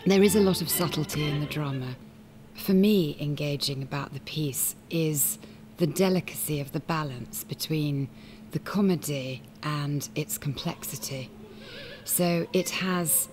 There is a lot of subtlety in the drama. For me, engaging about the piece is the delicacy of the balance between the comedy and its complexity. So it has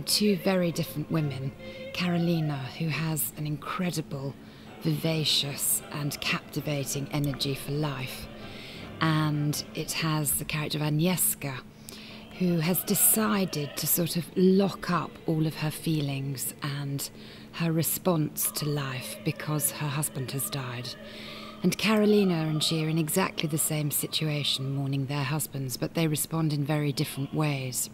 two very different women. Carolina, who has an incredible, vivacious and captivating energy for life, and it has the character of Agnieszka, who has decided to sort of lock up all of her feelings and her response to life because her husband has died. And Carolina and she are in exactly the same situation, mourning their husbands, but they respond in very different ways.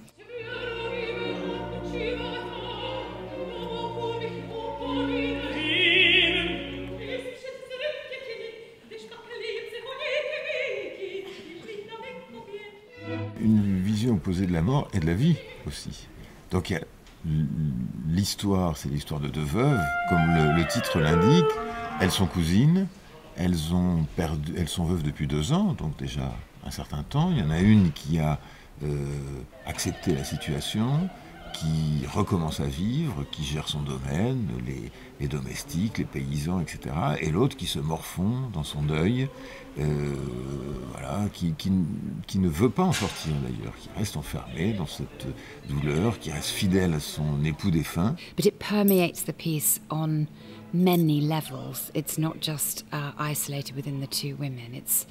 Une vision opposée de la mort et de la vie aussi. Donc l'histoire, c'est l'histoire de deux veuves, comme le titre l'indique. Elles sont cousines, elles sont veuves depuis 2 ans, donc déjà un certain temps. Il y en a une qui a accepté la situation, qui recommence à vivre, qui gère son domaine, les domestiques, les paysans, etc. Et l'autre qui se morfond dans son deuil, voilà, qui ne veut pas en sortir d'ailleurs, qui reste enfermé dans cette douleur, qui reste fidèle à son époux défunt. But it permeates the piece on many levels. It's not just isolated within the two women. It's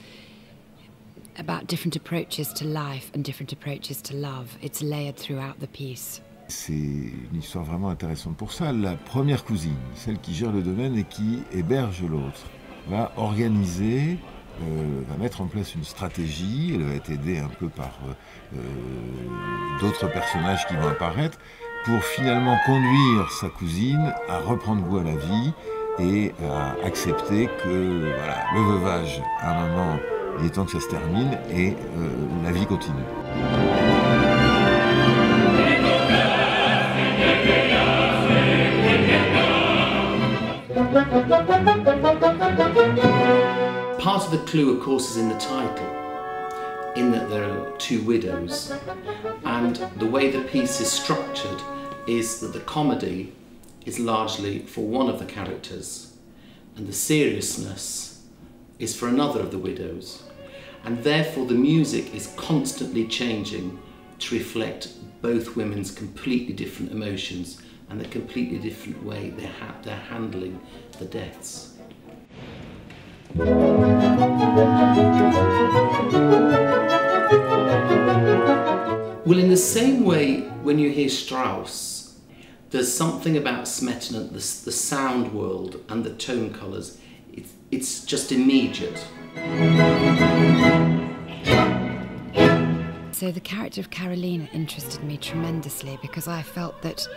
about different approaches to life and different approaches to love. It's layered throughout the piece. C'est une histoire vraiment intéressante pour ça. La première cousine, celle qui gère le domaine et qui héberge l'autre, va organiser, va mettre en place une stratégie. Elle va être aidée un peu par d'autres personnages qui vont apparaître pour finalement conduire sa cousine à reprendre goût à la vie et à accepter que voilà, le veuvage, à un moment, il est temps que ça se termine et la vie continue. Part of the clue, of course, is in the title, in that there are two widows, and the way the piece is structured is that the comedy is largely for one of the characters, and the seriousness is for another of the widows, and therefore the music is constantly changing to reflect both women's completely different emotions and the completely different way they're handling the deaths. Well, in the same way, when you hear Strauss, there's something about Smetana, the sound world and the tone colours, it's just immediate. So the character of Carolina interested me tremendously because I felt that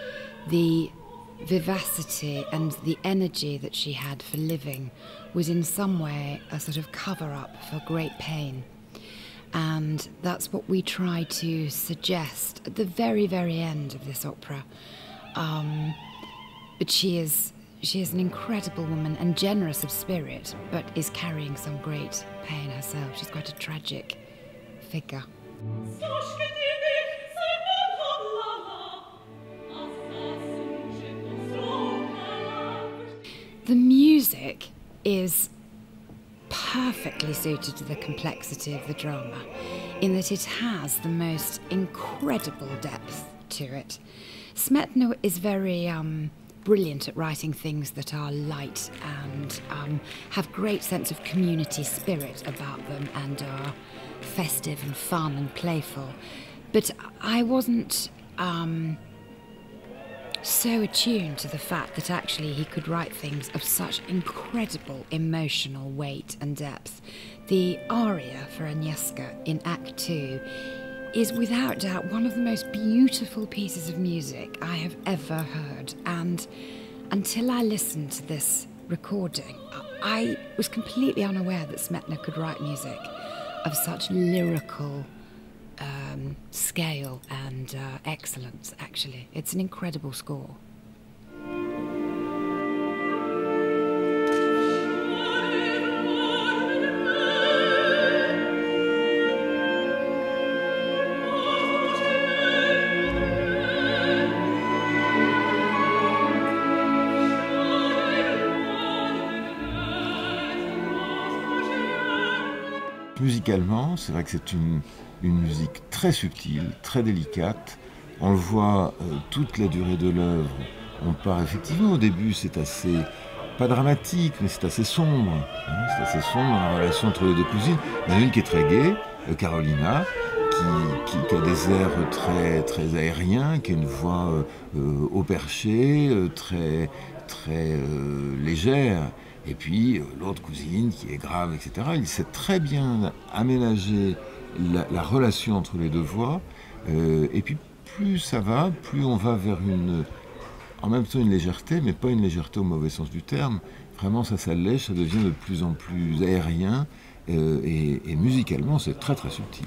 the vivacity and the energy that she had for living was in some way a sort of cover-up for great pain. And that's what we try to suggest at the very, very end of this opera. But she is an incredible woman and generous of spirit, but is carrying some great pain herself. She's quite a tragic figure. The music is perfectly suited to the complexity of the drama, in that it has the most incredible depth to it. Smetana is very brilliant at writing things that are light and have great sense of community spirit about them and are festive and fun and playful. But I wasn't so attuned to the fact that actually he could write things of such incredible emotional weight and depth. The aria for Agnieszka in Act 2 is without doubt one of the most beautiful pieces of music I have ever heard, and until I listened to this recording, I was completely unaware that Smetana could write music of such lyrical scale and excellence, actually. It's an incredible score. musicalement, c'est vrai que c'est une musique très subtile, très délicate. On le voit toute la durée de l'œuvre. On part effectivement au début, c'est assez, pas dramatique, mais c'est assez sombre. Hein, c'est assez sombre dans la relation entre les deux cousines. Il y en a une qui est très gaie, Carolina, qui a des airs très, très aériens, qui a une voix au perché, très, très légère. Et puis l'autre cousine qui est grave, etc. Il sait très bien aménager la relation entre les deux voix. Et puis plus ça va, plus on va vers en même temps une légèreté, mais pas une légèreté au mauvais sens du terme. Vraiment, ça s'allège, ça devient de plus en plus aérien. Et musicalement, c'est très très subtil.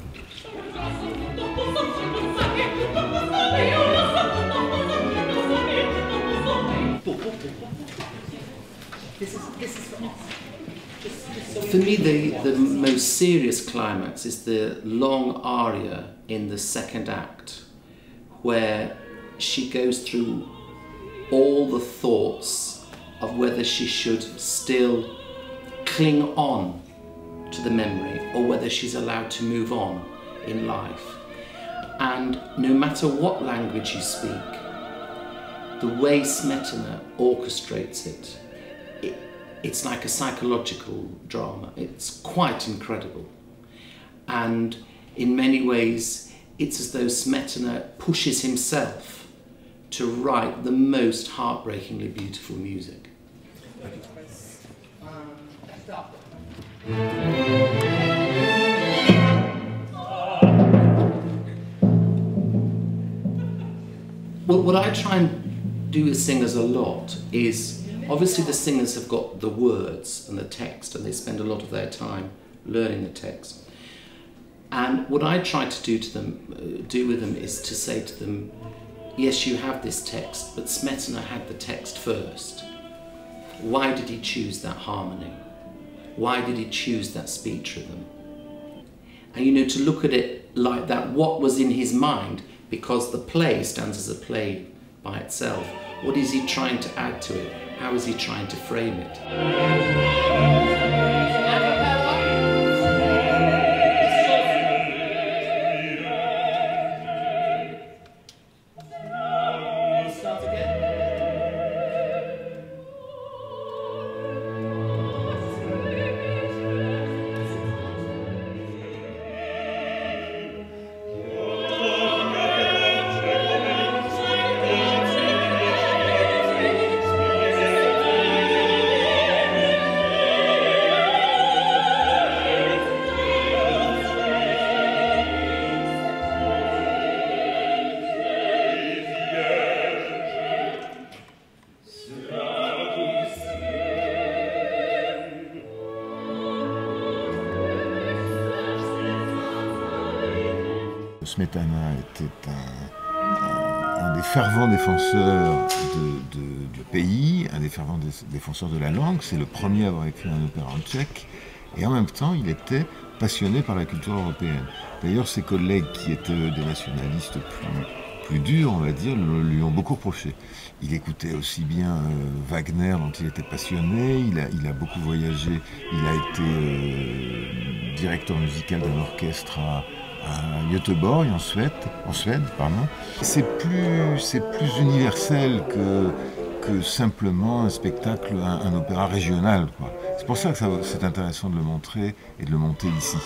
For me, the most serious climax is the long aria in the second act, where she goes through all the thoughts of whether she should still cling on to the memory or whether she's allowed to move on in life. And no matter what language you speak, the way Smetana orchestrates it, it's like a psychological drama. It's quite incredible. And in many ways, it's as though Smetana pushes himself to write the most heartbreakingly beautiful music. Well, what I try and do with singers a lot is, obviously the singers have got the words and the text and they spend a lot of their time learning the text. And what I try to do with them is to say to them, yes, you have this text, but Smetana had the text first. Why did he choose that harmony? Why did he choose that speech rhythm? And you know, to look at it like that, what was in his mind, because the play stands as a play by itself. What is he trying to add to it? How is he trying to frame it? Smetana était un des fervents défenseurs du pays, un des fervents défenseurs de la langue. C'est le premier à avoir écrit un opéra en tchèque. Et en même temps, il était passionné par la culture européenne. D'ailleurs, ses collègues qui étaient des nationalistes plus durs, on va dire, lui ont beaucoup reproché. Il écoutait aussi bien Wagner, dont il était passionné, il a beaucoup voyagé, il a été directeur musical d'un orchestre à Göteborg, en Suède, pardon. C'est plus universel que simplement un spectacle, un opéra régional, quoi. C'est pour ça que c'est intéressant de le montrer et de le monter ici.